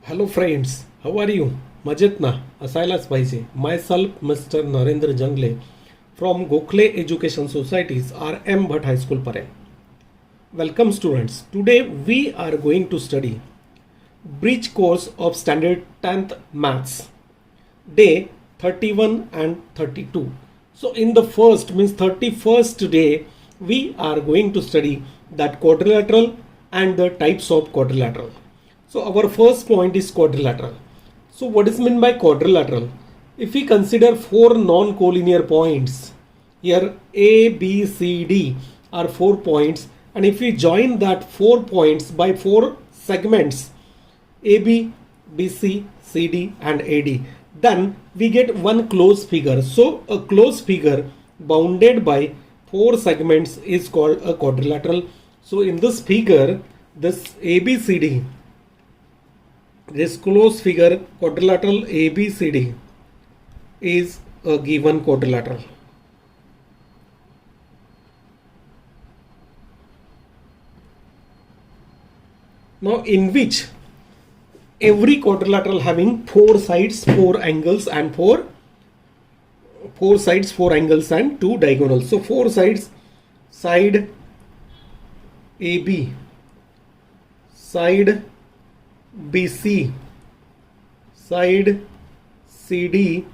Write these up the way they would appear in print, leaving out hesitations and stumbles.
Hello friends, how are you? मजेत ना? असायलाच पाहिजे. Myself mister Narendra Jangle from Gokhale Education Society's R M Bhat High School पर्यंत. Welcome students. Today we are going to study bridge course of standard 10th maths, day 31 and 32. So in the first means 31st day we are going to study that quadrilateral and the types of quadrilateral. So our first point is quadrilateral. So what is meant by quadrilateral? If we consider four non-collinear points, here A, B, C, D are 4 points, and if we join that 4 points by 4 segments AB, BC, CD and AD, then we get one closed figure. So a closed figure bounded by 4 segments is called a quadrilateral. So in this figure, this ABCD, this closed figure quadrilateral ABCD is a given quadrilateral. Now in which every quadrilateral having 4 sides, 4 angles and 4 sides, 4 angles and 2 diagonals. So 4 sides, side AB, side BC, side CD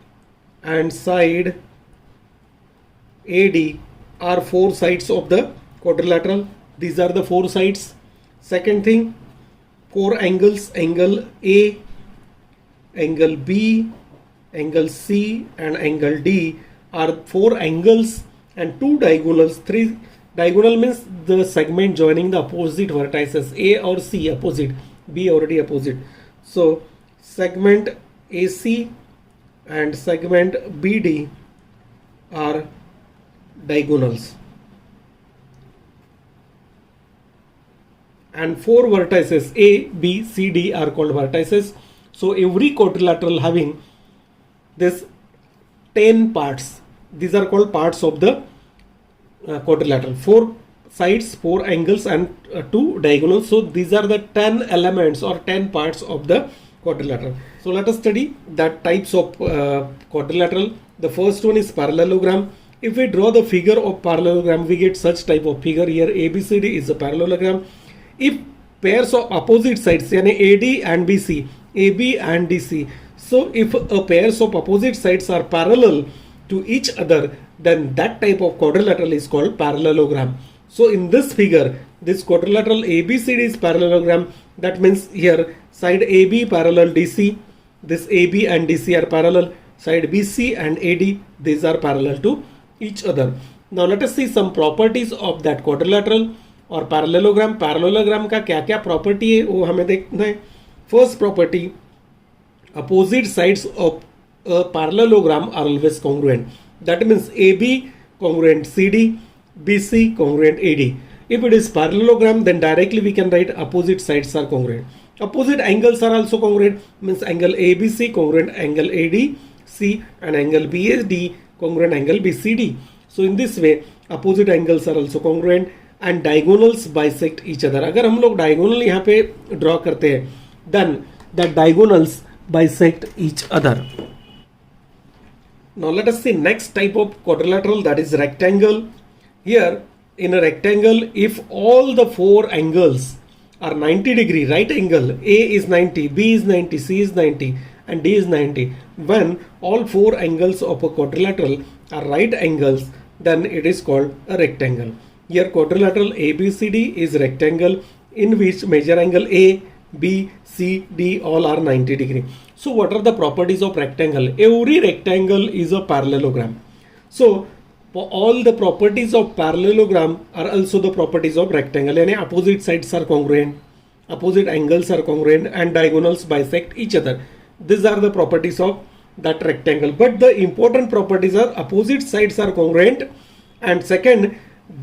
and side AD are 4 sides of the quadrilateral. These are the 4 sides. Second thing, 4 angles, angle A, angle B, angle C and angle D are 4 angles and 2 diagonals. 3 diagonal means the segment joining the opposite vertices. A or C opposite, B already opposite. So segment AC and segment BD are diagonals. And 4 vertices A, B, C, D are called vertices. So every quadrilateral having this 10 parts. These are called parts of the quadrilateral. 4 sides, 4 angles and 2 diagonals. So these are the 10 elements or 10 parts of the quadrilateral. So let us study the types of quadrilateral. The first one is parallelogram. If we draw the figure of parallelogram, we get such type of figure. Here ABCD is a parallelogram. If pairs of opposite sides, yani AD and BC, AB and DC, so if a pairs of opposite sides are parallel to each other, then that type of quadrilateral is called parallelogram. So in this figure, this quadrilateral ABCD is parallelogram. That means here side AB parallel DC, this AB and DC are parallel, side BC and AD, these are parallel to each other. Now let us see some properties of that quadrilateral और parallelogram. Parallelogram का क्या क्या property है वो हमें देखना है. First property, opposite sides of a parallelogram are always congruent. That means AB congruent CD, BC congruent AD. If it is parallelogram, then directly we can write opposite sides are congruent. Opposite angles are also congruent, means angle ABC congruent angle ADC and angle BAD congruent angle BCD. So in this way opposite angles are also congruent and diagonals bisect each other. अगर हम लोग diagonal यहाँ पे draw करते हैं, then the diagonals bisect each other. Now let us see next type of quadrilateral, that is rectangle. Here in a rectangle, if all the 4 angles are 90 degree, right angle, A is 90, B is 90, C is 90 and D is 90. When all 4 angles of a quadrilateral are right angles, then it is called a rectangle. Here quadrilateral ABCD is rectangle in which major angle A, B, C, D all are 90 degree. So what are the properties of rectangle? Every rectangle is a parallelogram. So for all the properties of parallelogram are also the properties of rectangle. Yani opposite sides are congruent, opposite angles are congruent and diagonals bisect each other. These are the properties of that rectangle. But the important properties are opposite sides are congruent and second,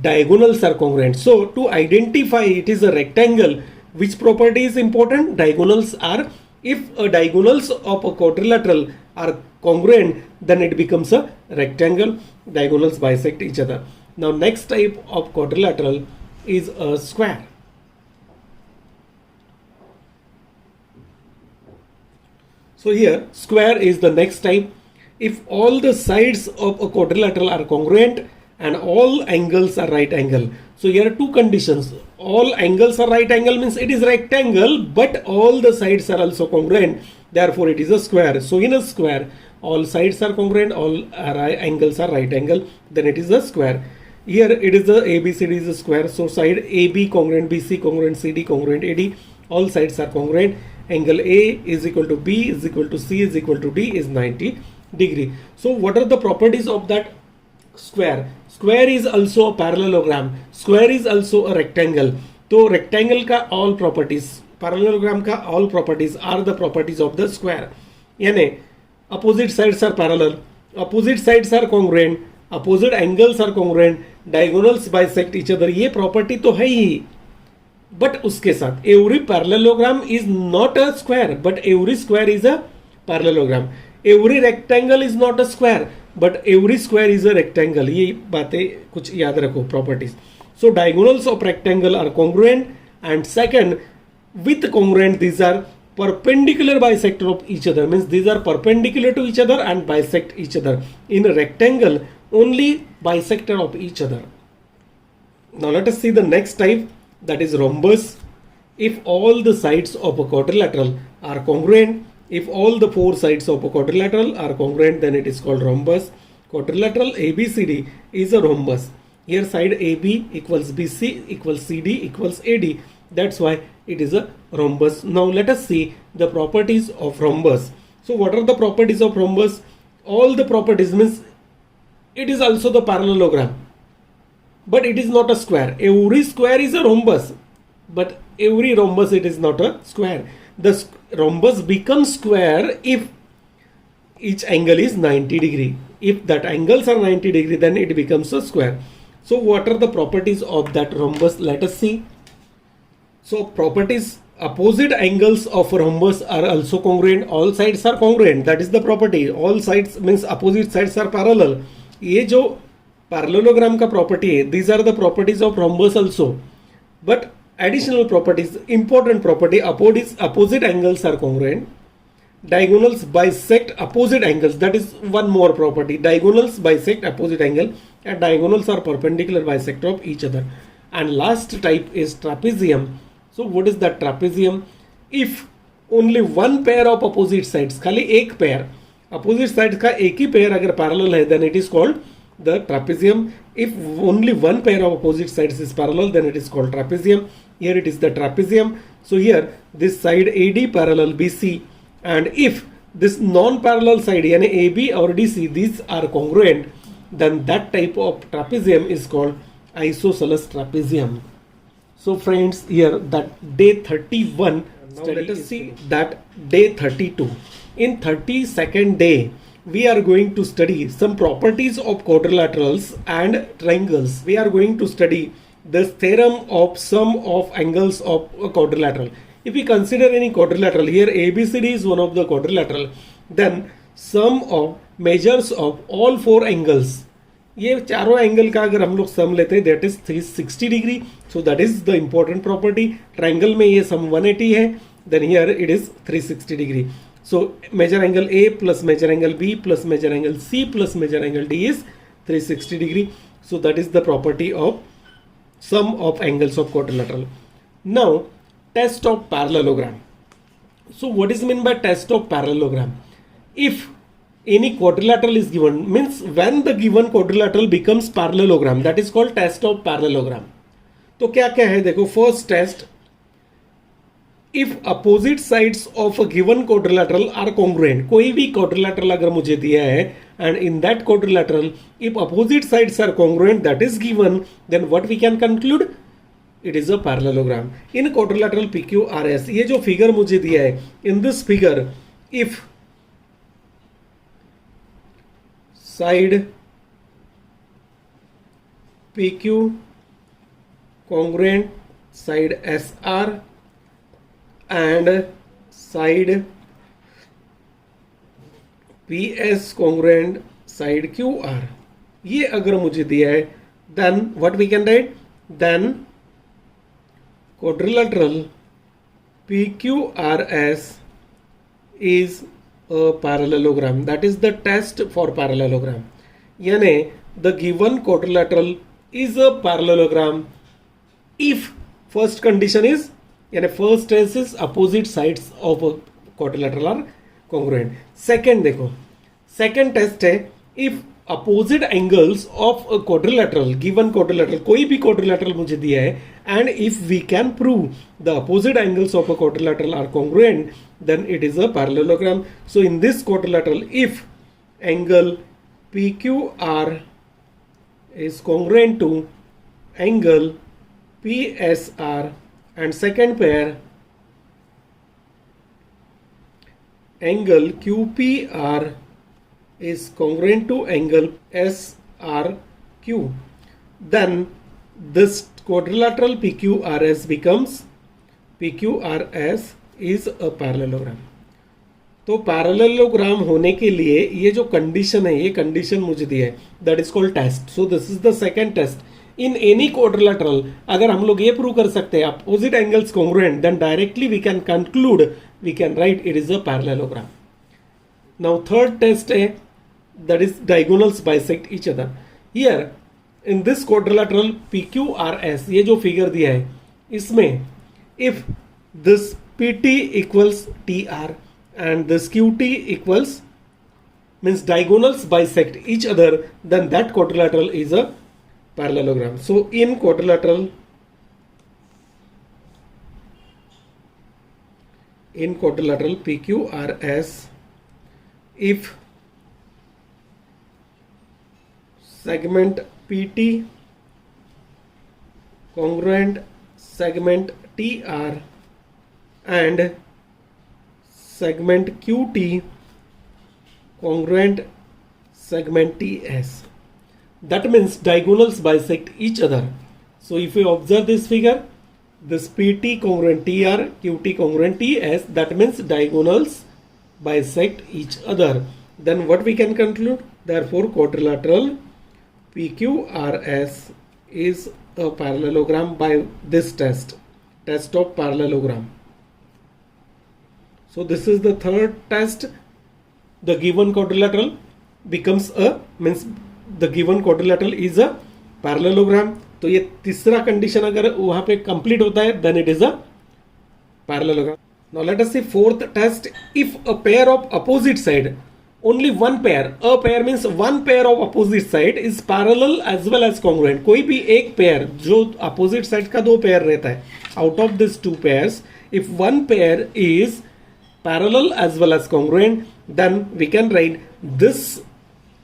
diagonals are congruent. So to identify it is a rectangle, which property is important? Diagonals are. If a diagonals of a quadrilateral are congruent, then it becomes a rectangle. Diagonals bisect each other. Now next type of quadrilateral is a square. So here square is the next type. If all the sides of a quadrilateral are congruent and all angles are right angle. So here are two conditions. All angles are right angle means it is rectangle, but all the sides are also congruent. Therefore it is a square. So in a square, all sides are congruent, all angles are right angle, then it is a square. Here it is the ABCD is a square. So side AB congruent, BC congruent, CD congruent, AD, all sides are congruent. Angle A is equal to B is equal to C is equal to D is 90 degree. So what are the properties of that square? Square is also a parallelogram. Square is also a rectangle. तो rectangle का all properties, parallelogram का all properties are the properties of the square. यानी opposite sides are parallel, opposite sides are congruent, opposite angles are congruent, diagonals bisect each other. ये property तो है ही. But उसके साथ every parallelogram is not a square, but every square is a parallelogram. Every rectangle is not a square, but every square is a rectangle. ये बातें कुछ याद रखो properties. So diagonals of rectangle are congruent, and second, with congruent these are perpendicular bisector of each other, means these are perpendicular to each other and bisect each other. In a rectangle, only bisector of each other. Now let us see the next type, that is rhombus. If all the sides of a quadrilateral are congruent, if all the four sides of a quadrilateral are congruent, then it is called rhombus. Quadrilateral ABCD is a rhombus. Here side AB equals BC equals CD equals AD. That's why it is a rhombus. Now let us see the properties of rhombus. So what are the properties of rhombus? All the properties means it is also the parallelogram, but it is not a square. Every square is a rhombus, but every rhombus it is not a square. The rhombus becomes square if each angle is 90 degree. If that angles are 90 degree, then it becomes a square. So what are the properties of that rhombus? Let us see. So properties, opposite angles of rhombus are also congruent. All sides are congruent. That is the property. All sides means opposite sides are parallel. ये जो parallelogram का property है, these are the properties of rhombus also. But additional properties, important property, opposite angles are congruent. Diagonals bisect opposite angles. That is one more property. Diagonals bisect opposite angle, and diagonals are perpendicular bisector of each other. And last type is trapezium. So what is that trapezium? If only one pair of opposite sides, खाली एक pair, opposite sides का एक ही pair अगर parallel है, then it is called the trapezium. If only one pair of opposite sides is parallel, then it is called trapezium. Here it is the trapezium. So here this side AD parallel BC, and if this non-parallel side यानी AB or DC, these are congruent, then that type of trapezium is called isosceles trapezium. So friends, here that day 31. Now let us see that day 32. In 32nd day, we are going to study some properties of quadrilaterals and triangles. We are going to study the theorem of sum of angles of a quadrilateral. If we consider any quadrilateral, here ABCD is one of the quadrilateral, then sum of measures of all four angles. ये चारों angle का अगर हम लोग sum लेते हैं, that is 360 degree. So that is the important property. Triangle में ये सम 180 है, then here it is 360 degree. So measure angle A plus measure angle B plus measure angle C plus measure angle D is 360 degree. So that is the property of sum of angles of quadrilateral. Now test of parallelogram. So what is meant by test of parallelogram? If any quadrilateral is given, means when the given quadrilateral becomes parallelogram, that is called test of parallelogram. तो क्या क्या है देखो. First test, if opposite sides of a given quadrilateral are congruent. कोई भी quadrilateral अगर मुझे दिया है, and in that quadrilateral if opposite sides are congruent, that is given, then what we can conclude? It is a parallelogram. In quadrilateral PQRS, ये जो figure मुझे दिया है, in this figure if side PQ congruent side SR and side PS congruent side QR, ये अगर मुझे दिया है, then what we can write? Then quadrilateral PQRS is a parallelogram. That is the test for parallelogram. यानी the given quadrilateral is a parallelogram if first condition is, यानी first test is opposite sides of a quadrilateral are congruent. Second देखो, second test है if opposite angles of a quadrilateral, given quadrilateral, कोई भी quadrilateral मुझे दिया है, and if we can prove the opposite angles of a quadrilateral are congruent, then it is a parallelogram. So in this quadrilateral, if angle PQR is congruent to angle PSR, and second pair angle QPR is congruent to angle SRQ, then this quadrilateral PQRS becomes PQRS is a parallelogram. तो parallelogram होने के लिए ये जो condition है, ये condition मुझे दी है, that is called test. So this is the second test in any quadrilateral. अगर हम लोग ये प्रूव कर सकते हैं opposite angles congruent, then directly we can conclude, we can write it is a parallelogram. Now third test है, that is diagonals bisect each other. Here in this quadrilateral PQRS, ये जो फिगर दिया है इसमें if this PT equals TR and this QT equals, means diagonals bisect each other, then that quadrilateral is a parallelogram. So in quadrilateral PQRS, if segment PT congruent segment TR and segment QT congruent segment TS, that means diagonals bisect each other. So if you observe this figure, this PT congruent TR, QT congruent TS, that means diagonals bisect each other. Then what we can conclude? Therefore quadrilateral PQRS is a parallelogram by this test of parallelogram. So this is the third test. The given quadrilateral becomes a, means the given quadrilateral is a parallelogram. तो ये तीसरा condition अगर वहां पे complete होता है, then it is a parallelogram. Now let us see fourth test. If a pair of opposite side, only one pair, a pair means one pair of opposite side is parallel as well as congruent. कोई भी एक pair जो opposite side का दो pair रहता है, out of these two pairs, if one pair is parallel as well as congruent, then we can write this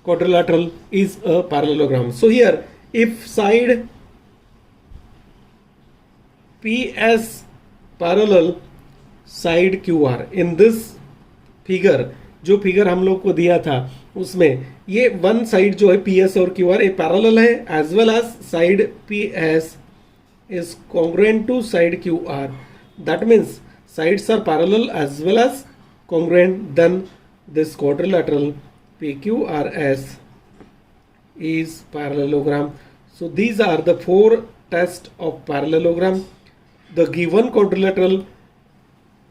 quadrilateral is a parallelogram. So here if side PS parallel side QR, in this figure, जो figure हम लोग को दिया था उसमें ये one side जो है PS और QR ये पैरेलल है, as well as side PS is congruent to side QR. That means sides are parallel as well as congruent, then this quadrilateral PQRS is parallelogram. So these are the four tests of parallelogram. The given quadrilateral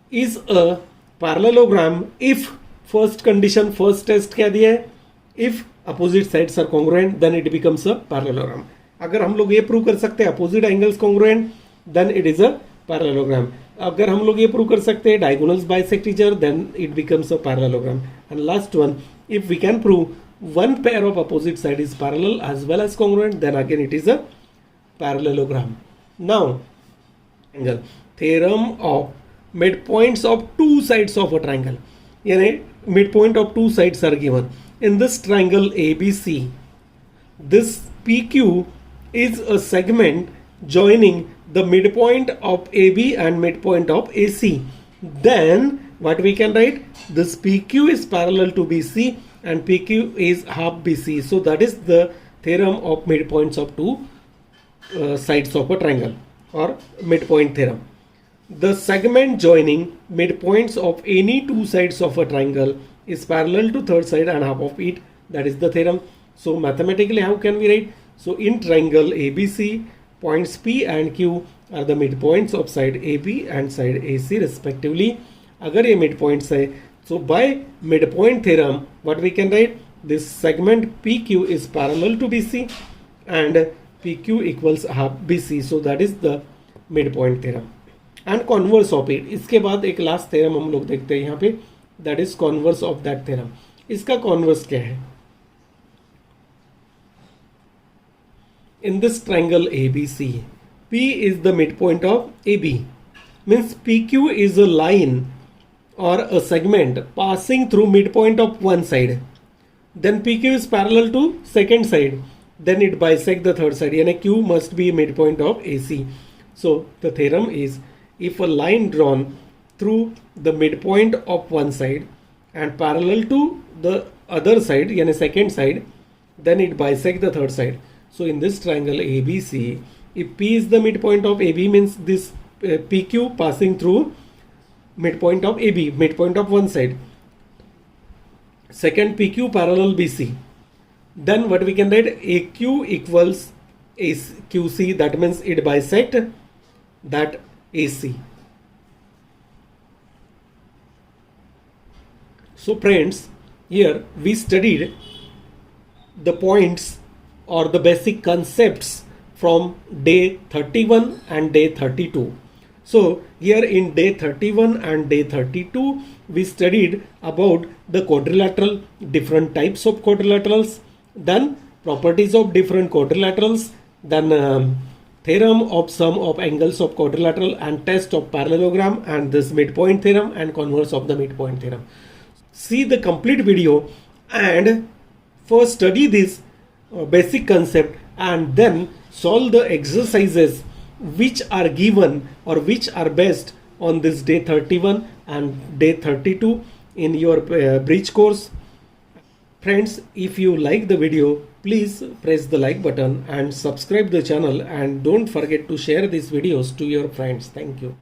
is a parallelogram if first condition, first test क्या दिया है, if opposite sides are congruent, then it becomes a parallelogram. अगर हम लोग ये prove कर सकते हैं opposite angles congruent, then it is a parallelogram. अगर हम लोग ये प्रूव कर सकते हैं diagonals bisect each other, then it becomes a parallelogram. And last one, if we can prove one pair of opposite side is parallel as well as congruent, then again it is a parallelogram. Now, angle theorem of midpoints of two sides of a triangle. यानी midpoint of two sides are given. In this triangle ABC, this PQ is a segment joining the midpoint of AB and midpoint of AC. Then what we can write? This PQ is parallel to BC and PQ is half BC. So that is the theorem of midpoints of two sides of a triangle, or midpoint theorem. The segment joining midpoints of any two sides of a triangle is parallel to third side and half of it. That is the theorem. So mathematically how can we write? So in triangle ABC, points P and Q are the midpoints of side AB and side AC respectively. अगर ये midpoints है So by midpoint theorem, what we can write? This segment PQ is parallel to BC and PQ equals half BC. So that is the midpoint theorem. And converse of it. इसके बाद एक last theorem हम लोग देखते हैं यहाँ पे, that is converse of that theorem. इसका converse क्या है? In this triangle ABC, P is the midpoint of AB. Means PQ is a line or a segment passing through midpoint of one side. Then PQ is parallel to second side. Then it bisects the third side. Yani Q must be midpoint of AC. So the theorem is, if a line drawn through the midpoint of one side and parallel to the other side, yani second side, then it bisects the third side. So in this triangle ABC, if P is the midpoint of AB, means this PQ passing through midpoint of AB, midpoint of one side. Second, PQ parallel BC. Then what we can write? AQ equals QC, that means it bisect that AC. So friends, here we studied the points or the basic concepts from day 31 and day 32. So here in day 31 and day 32, we studied about the quadrilateral, different types of quadrilaterals, then properties of different quadrilaterals, then theorem of sum of angles of quadrilateral and test of parallelogram, and this midpoint theorem and converse of the midpoint theorem. See the complete video and first study this basic concept and then solve the exercises which are given or which are based on this day 31 and day 32 in your bridge course. Friends, if you like the video, please press the like button and subscribe the channel, and don't forget to share these videos to your friends. Thank you.